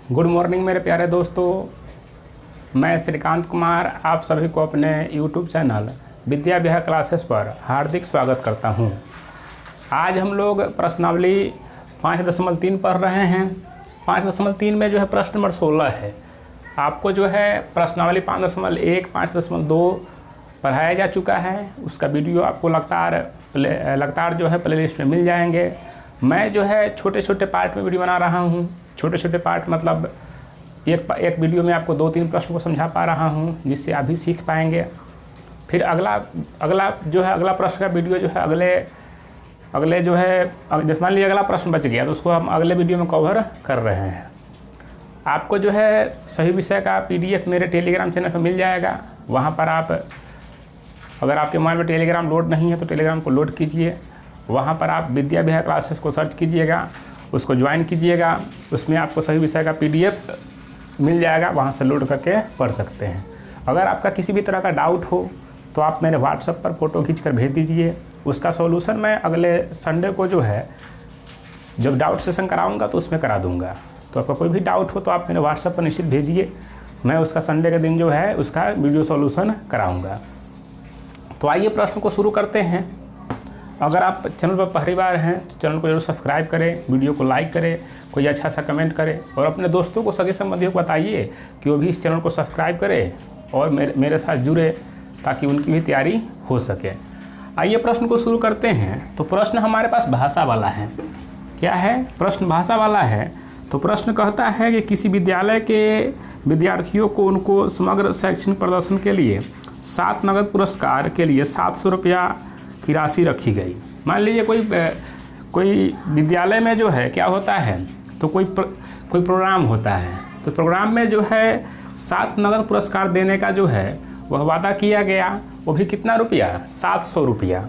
Good morning मेरे प्यारे दोस्तों, मैं श्रीकांत कुमार आप सभी को अपने YouTube channel Vidya Vihar classes पर हार्दिक स्वागत करता हूं। आज हम लोग प्रश्नावली 5.3 पढ़ रहे हैं। 5.3 में जो है प्रश्न नंबर 16 है। आपको जो है प्रश्नावली 5.1, 5.2 पढ़ाया जा चुका है। उसका वीडियो आपको लगातार जो है प्लेलिस्ट में मिल जाएंगे। मैं जो है छोटे छोटे पार्ट में वीडियो बना रहा हूँ। छोटे छोटे पार्ट मतलब एक वीडियो में आपको 2-3 प्रश्न को समझा पा रहा हूँ, जिससे आप भी सीख पाएंगे। फिर अगला प्रश्न का वीडियो जो है अगले जो है, जैसे मान लीजिए अगला प्रश्न बच गया तो उसको हम अगले वीडियो में कवर कर रहे हैं। आपको जो है सही विषय का PDF मेरे टेलीग्राम चैनल पर मिल जाएगा। वहाँ पर आप, अगर आपके मोबाइल में टेलीग्राम लोड नहीं है तो टेलीग्राम को लोड कीजिए। वहाँ पर आप विद्या विहार क्लासेस को सर्च कीजिएगा, उसको ज्वाइन कीजिएगा। उसमें आपको सही विषय का PDF मिल जाएगा, वहाँ से लोड करके पढ़ सकते हैं। अगर आपका किसी भी तरह का डाउट हो तो आप मेरे WhatsApp पर फ़ोटो खींचकर भेज दीजिए। उसका सॉल्यूशन मैं अगले संडे को जो है जब डाउट सेशन कराऊंगा तो उसमें करा दूंगा। तो आपका कोई भी डाउट हो तो आप मेरे WhatsApp पर निश्चित भेजिए। मैं उसका संडे के दिन जो है उसका वीडियो सॉल्यूशन कराऊँगा। तो आइए प्रश्न को शुरू करते हैं। अगर आप चैनल पर पहली बार हैं तो चैनल को जरूर सब्सक्राइब करें, वीडियो को लाइक करें, कोई अच्छा सा कमेंट करें और अपने दोस्तों को, सगे संबंधियों को बताइए कि वो भी इस चैनल को सब्सक्राइब करें और मेरे साथ जुड़े, ताकि उनकी भी तैयारी हो सके। आइए प्रश्न को शुरू करते हैं। तो प्रश्न हमारे पास भाषा वाला है। क्या है? प्रश्न भाषा वाला है। तो प्रश्न कहता है कि किसी विद्यालय के विद्यार्थियों को उनको समग्र शैक्षणिक प्रदर्शन के लिए 7 नगद पुरस्कार के लिए 700 रुपया की राशि रखी गई। मान लीजिए कोई विद्यालय में जो है क्या होता है, तो कोई प्रोग्राम होता है। तो प्रोग्राम में जो है 7 नगद पुरस्कार देने का जो है वह वादा किया गया। वो भी कितना रुपया? 700 रुपया।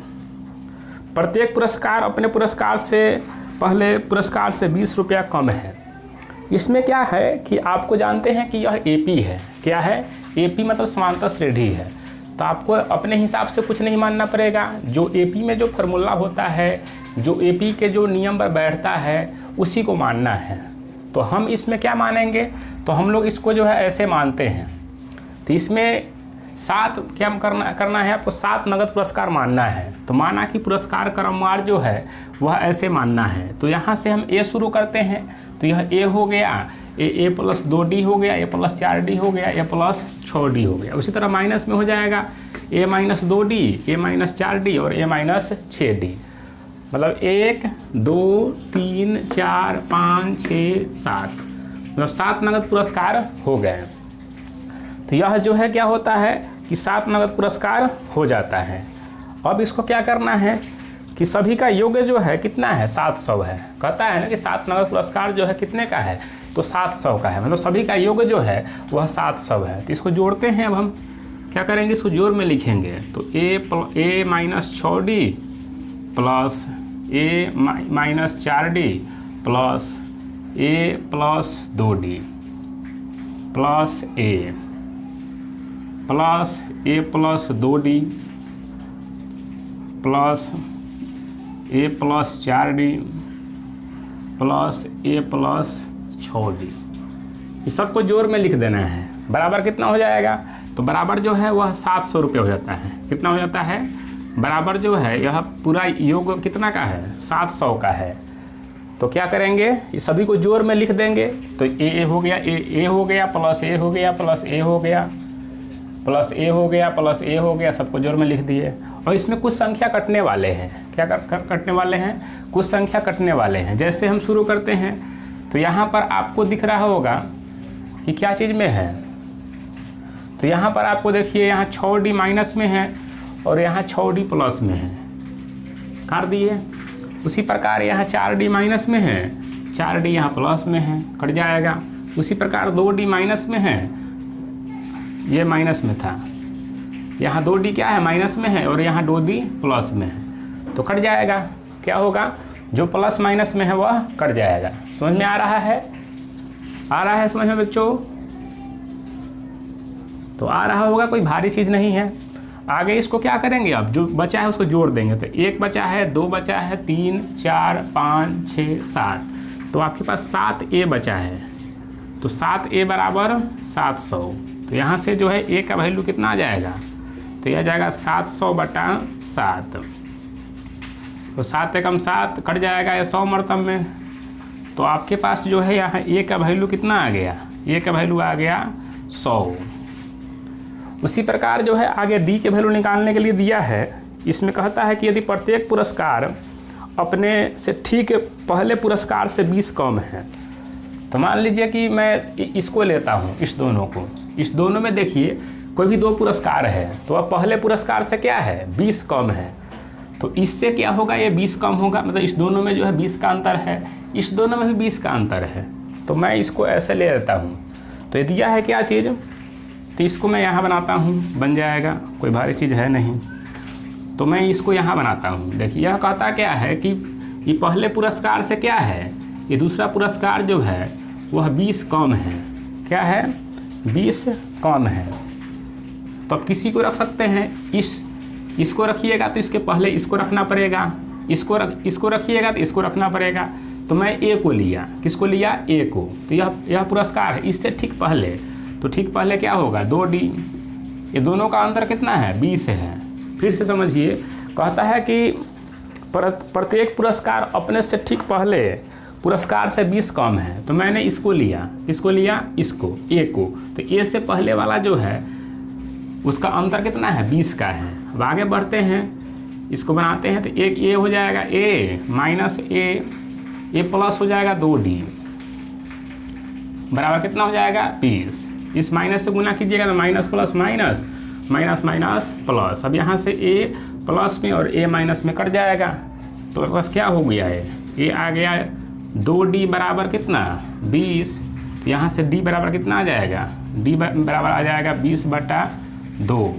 प्रत्येक पुरस्कार अपने पुरस्कार से पहले पुरस्कार से 20 रुपया कम है। इसमें क्या है कि आपको जानते हैं कि यह AP है। क्या है? AP मतलब समांतर श्रेणी है। तो आपको अपने हिसाब से कुछ नहीं मानना पड़ेगा। जो AP में जो फार्मूला होता है, जो AP के जो नियम पर बैठता है, उसी को मानना है। तो हम इसमें क्या मानेंगे? तो हम लोग इसको जो है ऐसे मानते हैं। तो इसमें 7 क्या करना है आपको? 7 नगद पुरस्कार मानना है। तो माना कि पुरस्कार क्रमवार जो है वह ऐसे मानना है। तो यहाँ से हम A शुरू करते हैं। तो यह A हो गया, A + 2D हो गया, A + 4D हो गया, A + 6D हो गया। उसी तरह माइनस में हो जाएगा A - 2D, A - 4D और A - 6D। मतलब 1, 2, 3, 4, 5, 6, 7, मतलब 7 नगद पुरस्कार हो गए। तो यह जो है क्या होता है कि 7 नगद पुरस्कार हो जाता है। अब इसको क्या करना है कि सभी का योग जो है कितना है? 700 है। कहता है ना कि 7 नगद पुरस्कार जो है कितने का है? तो 700 का है। मतलब सभी का योग जो है वह 700 है। तो इसको जोड़ते हैं। अब हम क्या करेंगे? इसको जोड़ में लिखेंगे। तो A - 6D plus A - 4D plus A + 2D plus A plus A + 2D plus A + 4D plus A + 6D। इस सबको जोड़ में लिख देना है। बराबर कितना हो जाएगा? तो बराबर जो है वह 700 रुपये हो जाता है। कितना हो जाता है? बराबर जो है यह पूरा योग कितना का है? 700 का है। तो क्या करेंगे? इस सभी को जोड़ में लिख देंगे। तो A हो गया, A हो गया प्लस A हो गया प्लस A हो गया प्लस A हो गया प्लस A हो गया, सबको जोड़ में लिख दिए। और इसमें कुछ संख्या कटने वाले हैं। क्या कटने वाले हैं? कुछ संख्या कटने वाले हैं। जैसे हम शुरू करते हैं तो यहाँ पर आपको दिख रहा होगा कि क्या चीज़ में है। तो यहाँ पर आपको देखिए, यहाँ 6D माइनस में है और यहाँ 6D प्लस में है। काट दिए। उसी प्रकार यहाँ 4D माइनस में है, 4D यहाँ प्लस में है, कट जाएगा। उसी प्रकार 2D माइनस में है, ये माइनस में था। यहाँ 2D क्या है? माइनस में है और यहाँ 2D प्लस में है, तो कट जाएगा। क्या होगा? जो प्लस माइनस में है वह कट जाएगा। समझ में आ रहा है? आ रहा है समझ में बच्चों? तो आ रहा होगा, कोई भारी चीज़ नहीं है। आगे इसको क्या करेंगे? अब जो बचा है उसको जोड़ देंगे। तो 1 बचा है, 2 बचा है, 3, 4, 5, 6, 7। तो आपके पास 7A बचा है। तो 7a बराबर 700। तो यहाँ से जो है a का वैल्यू कितना आ जाएगा, तो यह आ जाएगा 700/7। तो 7 एकम 7 कट जाएगा ये 100 मरतब में। तो आपके पास जो है यहाँ a का वैल्यू कितना आ गया, a का वैल्यू आ गया 100। उसी प्रकार जो है आगे d के वैल्यू निकालने के लिए दिया है। इसमें कहता है कि यदि प्रत्येक पुरस्कार अपने से ठीक पहले पुरस्कार से 20 कम है, तो मान लीजिए कि मैं इसको लेता हूँ, इस दोनों को। इस दोनों में देखिए कोई भी 2 पुरस्कार है, तो अब पहले पुरस्कार से क्या है, 20 कम है। तो इससे क्या होगा, ये 20 कम होगा, मतलब इस दोनों में जो है 20 का अंतर है, इस दोनों में भी 20 का अंतर है। तो मैं इसको ऐसे ले लेता हूँ। तो ये दिया है क्या चीज़, तो इसको मैं यहाँ बनाता हूँ, बन जाएगा, कोई भारी चीज़ है नहीं। तो मैं इसको यहाँ बनाता हूँ। देखिए यह कहता क्या है कि ये पहले पुरस्कार से क्या है, ये दूसरा पुरस्कार जो है वह 20 कम है। क्या है, 20 कम है। तो अब किसी को रख सकते हैं, इसको रखिएगा तो इसके पहले इसको रखना पड़ेगा, इसको रखिएगा तो इसको रखना पड़ेगा। तो मैं ए को लिया, किसको लिया, ए को। तो यह पुरस्कार है, इससे ठीक पहले, तो ठीक पहले क्या होगा, 2D। ये दोनों का अंतर कितना है, 20 है। फिर से समझिए, कहता है कि प्रत्येक पुरस्कार अपने से ठीक पहले पुरस्कार से 20 कम है। तो मैंने इसको लिया, इसको ए को। तो ए से पहले वाला जो है उसका अंतर कितना है, 20 का है। अब आगे बढ़ते हैं, इसको बनाते हैं। तो एक ए हो जाएगा, ए माइनस ए प्लस हो जाएगा 2D बराबर कितना हो जाएगा, 20। इस माइनस से गुना कीजिएगा तो minus plus minus, minus minus plus. अब यहाँ से ए प्लस में और ए माइनस में कट जाएगा। तो बस क्या हो गया है, ए आ गया 2D बराबर कितना, 20। तो यहाँ से D बराबर कितना आ जाएगा, D बराबर आ जाएगा 20/2।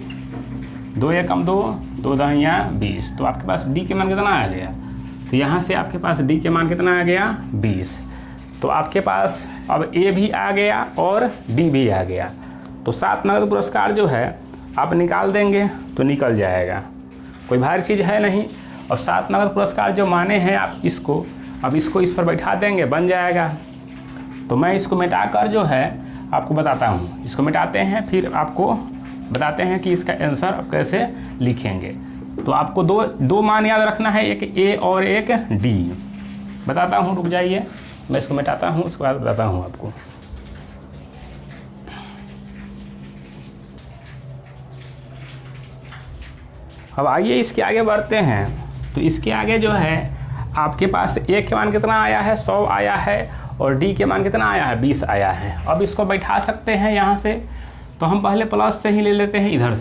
2 एकम 2, 2 दहिया 20। तो आपके पास D के मान कितना आ गया, तो यहाँ से आपके पास D के मान कितना आ गया, 20। तो आपके पास अब A भी आ गया और D भी आ गया। तो 7 नगद पुरस्कार जो है आप निकाल देंगे तो निकल जाएगा, कोई भारी चीज़ है नहीं। और 7 नगद पुरस्कार जो माने हैं आप इसको, अब इसको इस पर बैठा देंगे, बन जाएगा। तो मैं इसको मिटाकर जो है आपको बताता हूँ, इसको मिटाते हैं फिर आपको बताते हैं कि इसका आंसर आप कैसे लिखेंगे। तो आपको दो मान याद रखना है, एक A और एक D। बताता हूँ, रुक जाइए, मैं इसको मिटाता हूँ, उसके बाद बताता हूँ आपको। अब आइए इसके आगे बढ़ते हैं। तो इसके आगे जो है आपके पास A के मान कितना आया है, 100 आया है, और D के मान कितना आया है, 20 आया है। अब इसको बैठा सकते हैं यहाँ से। तो हम पहले प्लस से ही ले लेते हैं, इधर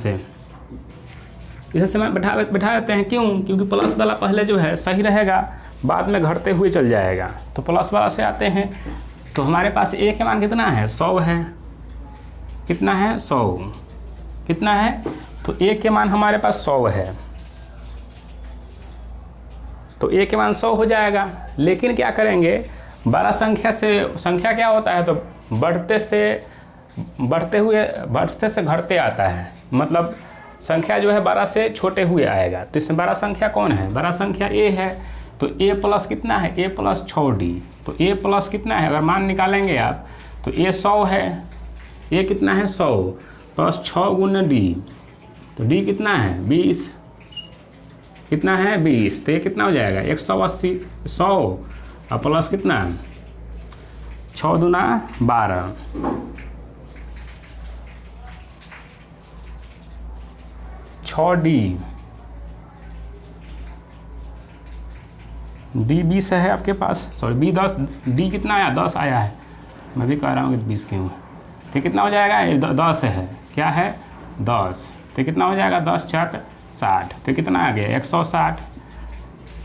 से मैं बैठा देते हैं। क्यों, क्योंकि प्लस वाला पहले जो है सही रहेगा, बाद में घटते हुए चल जाएगा। तो प्लस वाला से आते हैं। तो हमारे पास A के मान कितना है, 100 है। कितना है, 100। कितना है, तो A के मान हमारे पास 100 है। तो A के मान 100 हो जाएगा। लेकिन क्या करेंगे, बड़ा संख्या क्या होता है, तो बढ़ते से घटते आता है। मतलब संख्या जो है बड़ा से छोटे हुए आएगा। तो इसमें बड़ा संख्या कौन है, बड़ा संख्या A है। तो A प्लस कितना है, A प्लस 6D। तो A प्लस कितना है, अगर मान निकालेंगे आप तो A 100 है। A कितना है, 100 प्लस 6 गुना D। तो D कितना है, 20। कितना है, 20। तो ये कितना हो जाएगा, 180। 100 और प्लस कितना, 6 दूना 12। D 20 है आपके पास, सॉरी B 10। D कितना आया, 10 आया है। मैं भी कह रहा हूँ कि 20 क्यों है। तो कितना हो जाएगा, 10 है। क्या है, 10। तो कितना हो जाएगा, 10 छक 60। तो कितना आ गया, 160।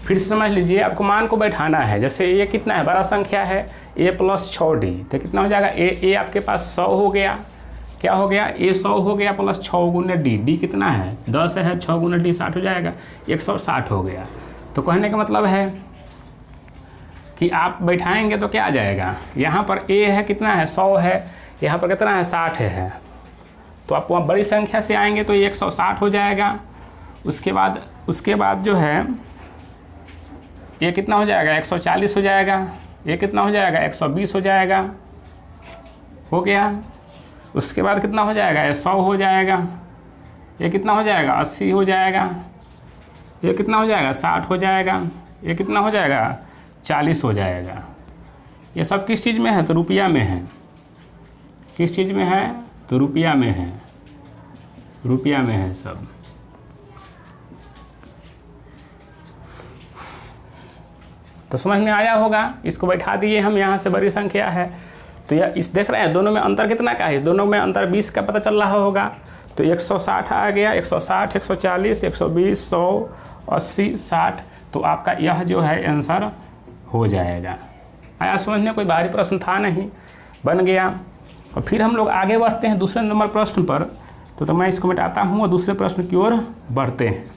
फिर से समझ लीजिए, आपको मान को बैठाना है। जैसे ये कितना है, बड़ा संख्या है, A प्लस 6D। तो कितना हो जाएगा, A आपके पास 100 हो गया। क्या हो गया, A 100 हो गया प्लस 6 गुना D। D कितना है, 10 है, 6 गुना D 60 हो जाएगा, 160 हो गया। तो कहने का मतलब है कि आप बैठाएंगे तो क्या आ जाएगा, यहाँ पर A है कितना है, 100 है, यहाँ पर कितना है, 60 है। तो आप वहाँ बड़ी संख्या से आएंगे तो ये 160 हो जाएगा। उसके बाद जो है ये कितना हो जाएगा, 140 हो जाएगा। ये कितना हो जाएगा, 120 हो जाएगा। हो गया। उसके बाद कितना हो जाएगा, ये 100 हो जाएगा, ये कितना हो जाएगा 80 हो जाएगा, ये कितना हो जाएगा 60 हो जाएगा, ये कितना हो जाएगा 40 हो जाएगा। ये सब किस चीज़ में है, तो रुपया में है। किस चीज़ में है, तो रुपया में है, रुपया में है सब। तो समझ में आया होगा। इसको बैठा दिए हम, यहाँ से बड़ी संख्या है तो यह इस देख रहे हैं दोनों में अंतर कितना का है, दोनों में अंतर 20 का पता चल रहा होगा। तो 160 आ गया, 160, 140, 120, 100, 80, 60। तो आपका यह जो है आंसर हो जाएगा। आया समझ में, कोई भारी प्रश्न था नहीं, बन गया। और फिर हम लोग आगे बढ़ते हैं दूसरे नंबर प्रश्न पर। तो मैं इसको मिटाता हूँ और दूसरे प्रश्न की ओर बढ़ते हैं।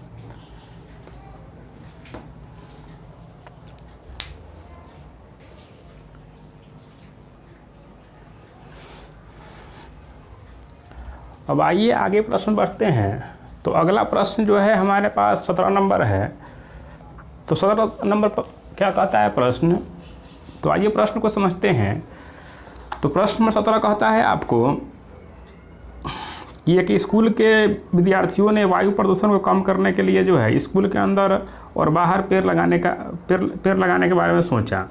अब आइए आगे प्रश्न बढ़ते हैं। तो अगला प्रश्न जो है हमारे पास 17 नंबर है। तो 17 नंबर पर क्या कहता है प्रश्न, तो आइए प्रश्न को समझते हैं। तो प्रश्न नंबर 17 कहता है आपको कि एक स्कूल के विद्यार्थियों ने वायु प्रदूषण को कम करने के लिए जो है स्कूल के अंदर और बाहर पेड़ लगाने के बारे में सोचा।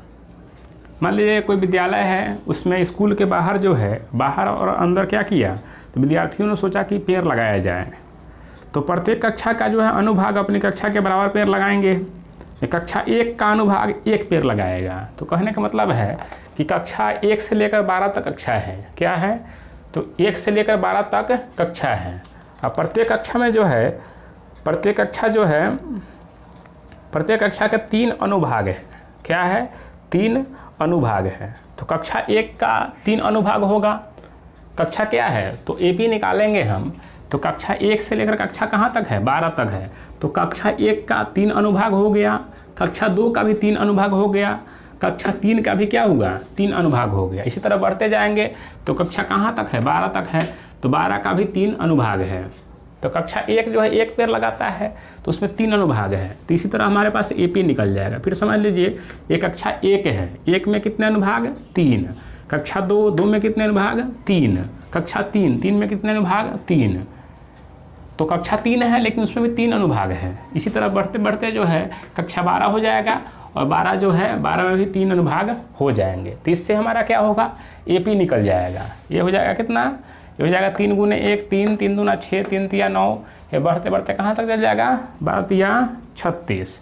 मान लीजिए कोई विद्यालय है, उसमें स्कूल के बाहर जो है, बाहर और अंदर क्या किया, तो विद्यार्थियों ने सोचा कि पेड़ लगाया जाए। तो प्रत्येक कक्षा का जो है अनुभाग अपनी कक्षा के बराबर पेड़ लगाएंगे। कक्षा 1 का अनुभाग 1 पेड़ लगाएगा। तो कहने का मतलब है कि कक्षा 1 से लेकर 12 तक कक्षा है, क्या है, तो 1 से लेकर 12 तक कक्षा है। अब प्रत्येक कक्षा में जो है, प्रत्येक कक्षा का 3 अनुभाग है, क्या है, 3 अनुभाग है। तो कक्षा 1 का 3 अनुभाग होगा। कक्षा क्या है, तो एपी निकालेंगे हम। तो कक्षा 1 से लेकर कक्षा कहाँ तक है, 12 तक है। तो कक्षा 1 का 3 अनुभाग हो गया, कक्षा 2 का भी 3 अनुभाग हो गया, कक्षा 3 का भी क्या होगा, 3 अनुभाग हो गया। इसी तरह बढ़ते जाएंगे। तो कक्षा कहाँ तक है, 12 तक है, तो 12 का भी 3 अनुभाग है। तो कक्षा 1 जो है 1 पेड़ लगाता है, तो उसमें 3 अनुभाग है। तो इसी तरह हमारे पास एपी निकल जाएगा। फिर समझ लीजिए ये कक्षा 1 है, 1 में कितने अनुभाग, 3। कक्षा 2 में कितने अनुभाग, 3। कक्षा 3 में कितने अनुभाग, 3। तो कक्षा 3 है लेकिन उसमें भी 3 अनुभाग है। इसी तरह बढ़ते बढ़ते जो है कक्षा 12 हो जाएगा, और 12 जो है 12 में भी 3 अनुभाग हो जाएंगे। तो इससे हमारा क्या होगा, एपी निकल जाएगा। ये हो जाएगा कितना, ये हो जाएगा 3 गुने 1 3, 3 दूना 6, 3 तिया 9। ये बढ़ते बढ़ते कहाँ तक चल जाएगा, 12 तिया 36।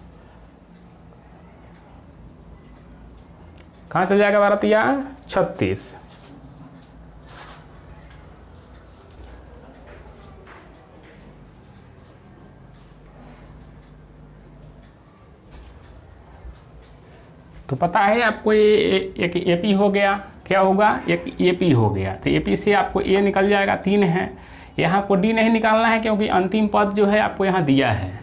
कहाँ चल जाएगा, 12 तिया 36। तो पता है आपको ये एक एपी हो गया, क्या होगा, एक एपी हो गया। तो एपी से आपको ए निकल जाएगा, 3 है। यहाँ आपको डी नहीं निकालना है क्योंकि अंतिम पद जो है आपको यहाँ दिया है,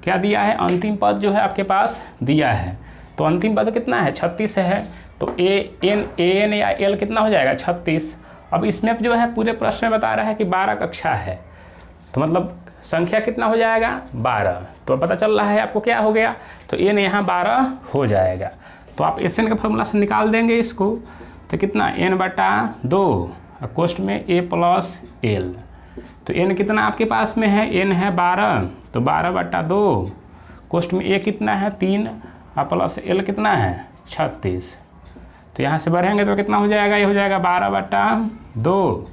क्या दिया है, अंतिम पद जो है आपके पास दिया है। तो अंतिम पद कितना है, 36 है। तो एन या एल कितना हो जाएगा, 36। अब इसमें जो है पूरे प्रश्न में बता रहा है कि 12 कक्षा है, तो मतलब संख्या कितना हो जाएगा, 12। तो पता चल रहा है आपको क्या हो गया, तो एन यहाँ 12 हो जाएगा। तो आप एस एन का फॉर्मूला से निकाल देंगे इसको। तो कितना, n/2 कोष्ठ में a + l। तो n कितना आपके पास में है, n है 12, तो 12/2 कोष्ठ में a कितना है, 3 और प्लस l कितना है, 36। तो यहाँ से बढ़ेंगे तो कितना हो जाएगा, ये हो जाएगा 12/2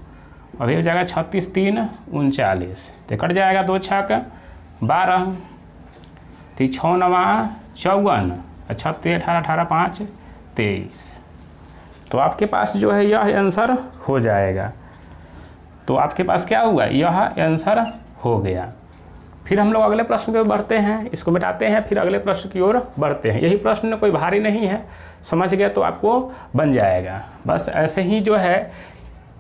और ये हो जाएगा 36 3 39। तो कट जाएगा, 2 छक 12, तो 6 9 54, 36 18 18 5 23। तो आपके पास जो है यह आंसर हो जाएगा। तो आपके पास क्या हुआ, यह आंसर हो गया। फिर हम लोग अगले प्रश्न की ओर बढ़ते हैं, इसको मिटाते हैं, फिर अगले प्रश्न की ओर बढ़ते हैं। यही प्रश्न कोई भारी नहीं है, समझ गए तो आपको बन जाएगा। बस ऐसे ही जो है,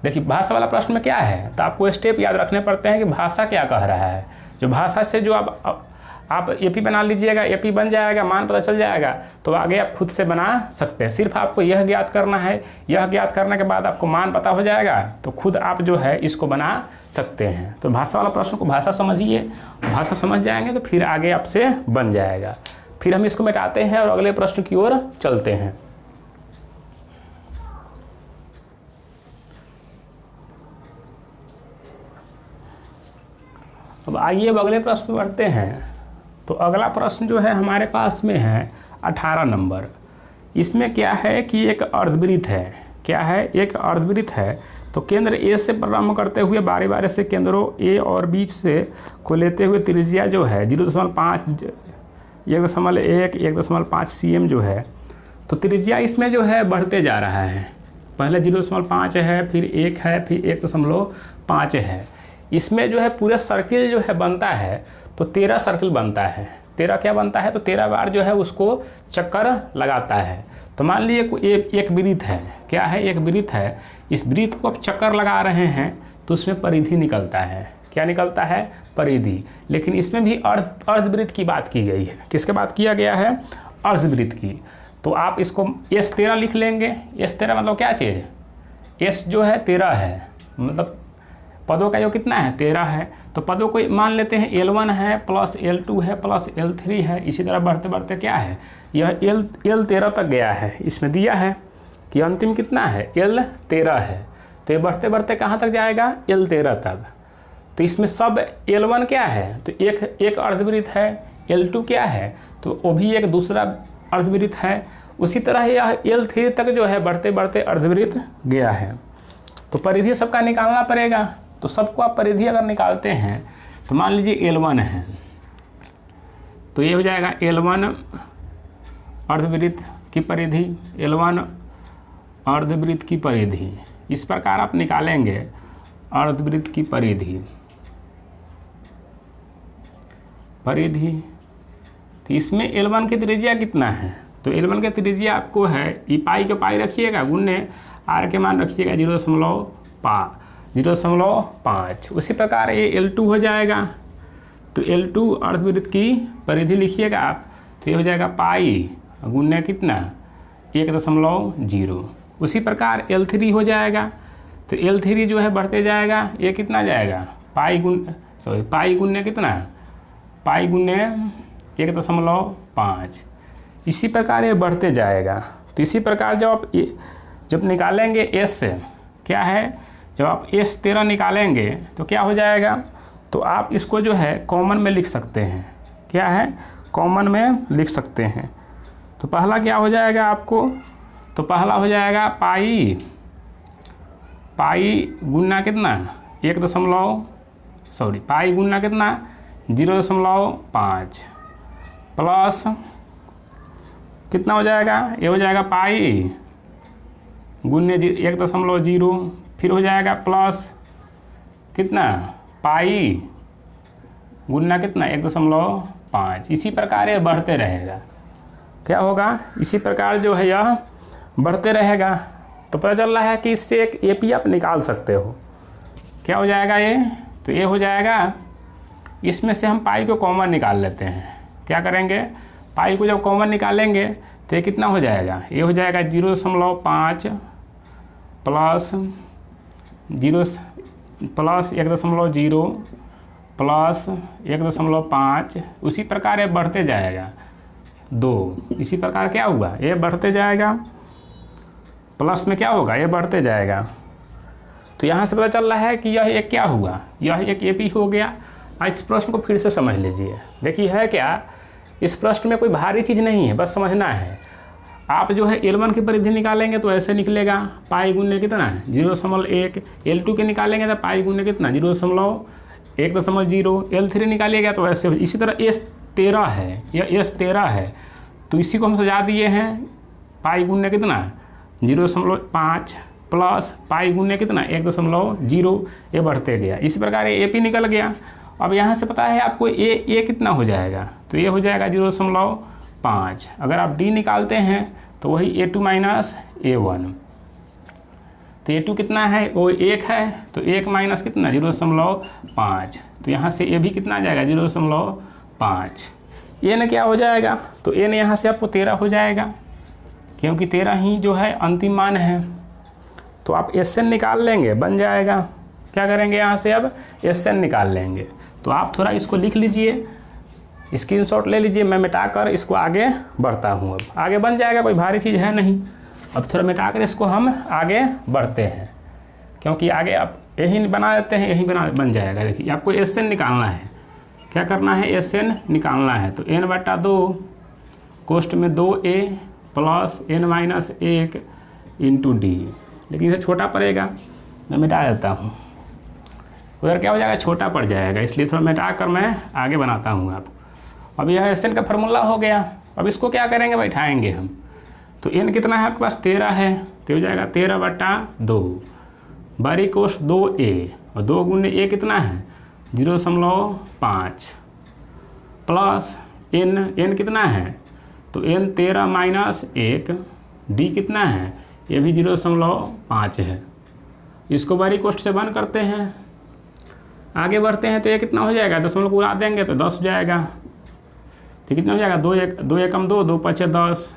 देखिए भाषा वाला प्रश्न में क्या है, तो आपको स्टेप याद रखने पड़ते हैं कि भाषा क्या कह रहा है। जो भाषा से जो आप एपी बना लीजिएगा, एपी बन जाएगा, मान पता चल जाएगा, तो आगे आप खुद से बना सकते हैं। सिर्फ आपको यह ज्ञात करना है, यह ज्ञात करने के बाद आपको मान पता हो जाएगा, तो खुद आप जो है इसको बना सकते हैं। तो भाषा वाला प्रश्न को भाषा समझिए, भाषा समझ जाएंगे तो फिर आगे आपसे बन जाएगा। फिर हम इसको मिटाते हैं और अगले प्रश्न की ओर चलते हैं। अब आइए अब अगले प्रश्न पर बढ़ते हैं। तो अगला प्रश्न जो है हमारे पास में है 18 नंबर। इसमें क्या है कि एक अर्धवृत्त है। क्या है? एक अर्धवृत्त है। तो केंद्र ए से प्रारंभ करते हुए बारी बारी से केंद्रों ए और बीच से को लेते हुए त्रिज्या जो है 0.5 1.1 1.5 cm जो है, तो त्रिज्या इसमें जो है बढ़ते जा रहा है। पहले 0.5 है, फिर 1 है, फिर 1.5 है। इसमें जो है पूरे सर्किल जो है बनता है तो 13 सर्किल बनता है। 13 क्या बनता है? तो 13 बार जो है उसको चक्कर लगाता है। तो मान लीजिए एक वृत्त है। क्या है? एक वृत्त है। इस वृत्त को आप चक्कर लगा रहे हैं तो उसमें परिधि निकलता है। क्या निकलता है? परिधि। लेकिन इसमें भी अर्धवृत्त की बात की गई है। किसके बात किया गया है? अर्धवृत्त की। तो आप इसको S13 लिख लेंगे। S13 मतलब क्या चीज़? S जो है 13 है, मतलब पदों का जो कितना है? 13 है। तो पदों को मान लेते हैं L1 है प्लस L2 है प्लस L3 है। इसी तरह बढ़ते बढ़ते क्या है? यह L13 तक गया है। इसमें दिया है कि अंतिम कितना है? L13 है। तो ये बढ़ते बढ़ते कहाँ तक जाएगा? L13 तक। तो इसमें सब L1 क्या है? तो एक अर्धवृत्त है। L2 क्या है? तो वो भी एक दूसरा अर्धवृत्त है। उसी तरह यह L3 तक जो है बढ़ते बढ़ते अर्धवृत्त गया है। तो परिधि सबका निकालना पड़ेगा। तो सबको आप परिधि अगर निकालते हैं तो मान लीजिए L1 है, तो ये हो जाएगा L1 अर्धवृत्त की परिधि, L1 अर्धवृत्त की परिधि। इस प्रकार आप निकालेंगे अर्धवृत्त की परिधि। तो इसमें L1 की त्रिज्या कितना है? तो L1 की त्रिज्या आपको है, ई पाई के पाई रखिएगा, गुने आर के मान रखिएगा 0.5। उसी प्रकार ये L2 हो जाएगा। तो L2 अर्धवृत्त की परिधि लिखिएगा आप, तो ये हो जाएगा पाई गुने कितना? 1.0। उसी प्रकार L3 हो जाएगा। तो L3 जो है बढ़ते जाएगा। ये कितना जाएगा? पाई गुने कितना? पाई गुने 1.5। इसी प्रकार ये बढ़ते जाएगा। तो इसी प्रकार जब निकालेंगे S से, क्या है? जब आप S13 निकालेंगे तो क्या हो जाएगा? तो आप इसको जो है कॉमन में लिख सकते हैं। क्या है? कॉमन में लिख सकते हैं। तो पहला क्या हो जाएगा आपको? तो पहला हो जाएगा पाई गुना कितना? पाई गुना कितना? 0.5 प्लस कितना हो जाएगा? ये हो जाएगा पाई गुने 1.0, फिर हो जाएगा प्लस कितना? पाई गुना कितना? 1.5। इसी प्रकार ये बढ़ते रहेगा। क्या होगा? इसी प्रकार जो है यह बढ़ते रहेगा। तो पता चल रहा है कि इससे एक AP आप निकाल सकते हो। क्या हो जाएगा ये? तो ये हो जाएगा, इसमें से हम पाई को कॉमन निकाल लेते हैं। क्या करेंगे? पाई को जब कॉमन निकालेंगे तो ये कितना हो जाएगा? ये हो जाएगा 0.5 प्लस 1.0 प्लस 1.5। उसी प्रकार ये बढ़ते जाएगा 2। इसी प्रकार क्या हुआ? ये बढ़ते जाएगा। प्लस में क्या होगा? ये बढ़ते जाएगा। तो यहाँ से पता चल रहा है कि यह एक क्या हुआ? यह एक AP हो गया। इस प्रश्न को फिर से समझ लीजिए। देखिए है क्या, इस प्रश्न में कोई भारी चीज़ नहीं है, बस समझना है। आप जो है L1 की परिधि निकालेंगे तो ऐसे निकलेगा, पाई गुने कितना? 0.1। L2 के निकालेंगे तो पाई गुने कितना? 0.1.0। L3 निकालिएगा तो ऐसे। इसी तरह S13 है, यह S13 है। तो इसी को हम सजा दिए हैं, पाई गुने कितना? 0.5 प्लस पाई गुने कितना? 1.0। ये बढ़ते गया। इसी प्रकार ये AP निकल गया। अब यहाँ से पता है आपको ए कितना हो जाएगा? तो ये हो जाएगा 0.5। अगर आप D निकालते हैं तो वही A2 माइनस A1। तो A2 कितना है? वो 1 है। तो 1 माइनस कितना? 0.5। तो यहाँ से A भी कितना आ जाएगा? 0.5। N क्या हो जाएगा? तो N यहाँ से आपको 13 हो जाएगा, क्योंकि 13 ही जो है अंतिम मान है। तो आप SN निकाल लेंगे, बन जाएगा। क्या करेंगे? यहाँ से अब SN निकाल लेंगे। तो आप थोड़ा इसको लिख लीजिए, स्क्रीनशॉट ले लीजिए। मैं मिटाकर इसको आगे बढ़ता हूँ। अब आगे बन जाएगा, कोई भारी चीज़ है नहीं। अब थोड़ा मिटाकर इसको हम आगे बढ़ते हैं, क्योंकि आगे आप यही बना देते हैं, यही बन जाएगा। देखिए आपको SN निकालना है। क्या करना है, एस एन निकालना है। तो n बटा 2 कोष्ट में 2a plus n minus 1 into D. लेकिन इसे छोटा पड़ेगा, मैं मिटा देता हूँ। उधर क्या हो जाएगा, छोटा पड़ जाएगा, इसलिए थोड़ा मिटा कर मैं आगे बनाता हूँ आपको। अब यह एस एन का फार्मूला हो गया। अब इसको क्या करेंगे, बैठाएंगे हम। तो n कितना है आपके पास, 13 है, तो हो जाएगा 13 बटा 2 बारी कोष्ट 2a और 2 गुने a कितना है 0.5 प्लस n कितना है, तो n 13 माइनस 1 d कितना है, ये भी 0.5 है। इसको बारी कोष्ट से बंद करते हैं, आगे बढ़ते हैं। तो ये कितना हो जाएगा, दशमलव को उड़ा देंगे तो 10 हो जाएगा। तो कितना हो जाएगा, 2 एकम 2, 2 5 10,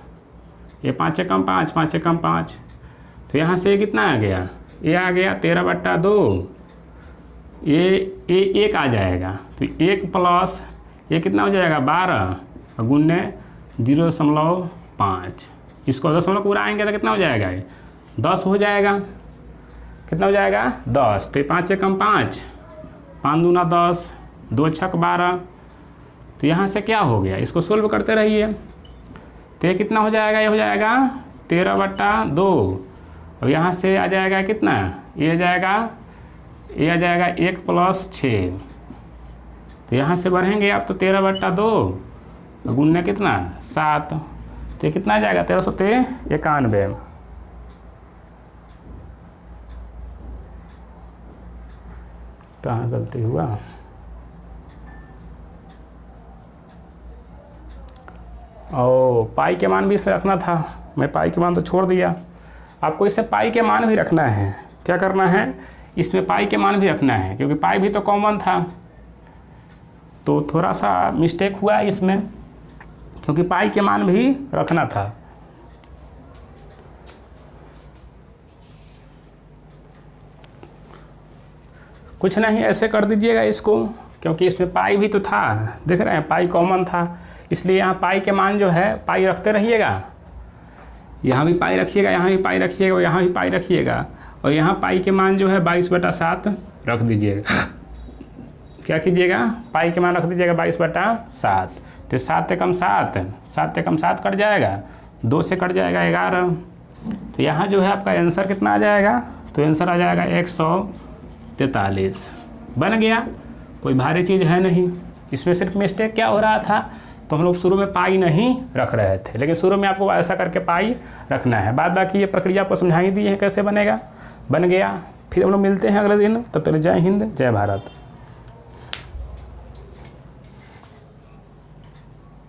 ये 5 एकम 5, 5 एकम 5। तो यहाँ से ये कितना आ गया, ये आ गया 13 बटा 2, ये 1 आ जाएगा। तो 1 प्लस ये कितना हो जाएगा 12 गुने 0.5। इसको दशमलव को उड़ाएंगे तो कितना हो जाएगा, ये 10 हो जाएगा। कितना हो जाएगा 10। तो 5 एकम 5, 5 दूना 10, 2 छक 12। तो यहाँ से क्या हो गया, इसको सोल्व करते रहिए। तो ये कितना हो जाएगा, ये हो जाएगा 13 बटा 2 और यहाँ से आ जाएगा कितना, ये आ जाएगा 1 प्लस 6। तो यहाँ से बढ़ेंगे आप तो 13 बटा 2 गुणने कितना 7। तो ये कितना आ जाएगा 1391। कहाँ गलती हुआ, ओ पाई के मान भी इसमें रखना था, मैं पाई के मान तो छोड़ दिया। आपको इससे पाई के मान भी रखना है। क्या करना है, इसमें पाई के मान भी रखना है, क्योंकि पाई भी तो कॉमन था। तो थोड़ा सा मिस्टेक हुआ इसमें, क्योंकि पाई के मान भी रखना था। कुछ नहीं, ऐसे कर दीजिएगा इसको, क्योंकि इसमें पाई भी तो था, देख रहे हैं पाई कॉमन था, इसलिए यहाँ पाई के मान जो है पाई रखते रहिएगा। यहाँ भी पाई रखिएगा, यहाँ भी पाई रखिएगा, यहाँ भी पाई रखिएगा, और यहाँ पाई के मान जो है 22 बटा 7 रख दीजिएगा। क्या कीजिएगा, पाई के मान रख दीजिएगा 22 बटा 7। तो 7 एकम 7, 7 एकम 7 कट जाएगा, 2 से कट जाएगा 11। तो यहाँ जो है आपका आंसर कितना आ जाएगा, तो आंसर आ जाएगा 143। बन गया, कोई भारी चीज़ है नहीं। इसमें सिर्फ मिस्टेक क्या हो रहा था, तो हम लोग शुरू में पाई नहीं रख रहे थे, लेकिन शुरू में आपको ऐसा करके पाई रखना है। बाद बाकी ये प्रक्रिया आपको समझाई दी है कैसे बनेगा, बन गया। फिर हम लोग मिलते हैं अगले दिन, तब तक जय हिंद जय भारत।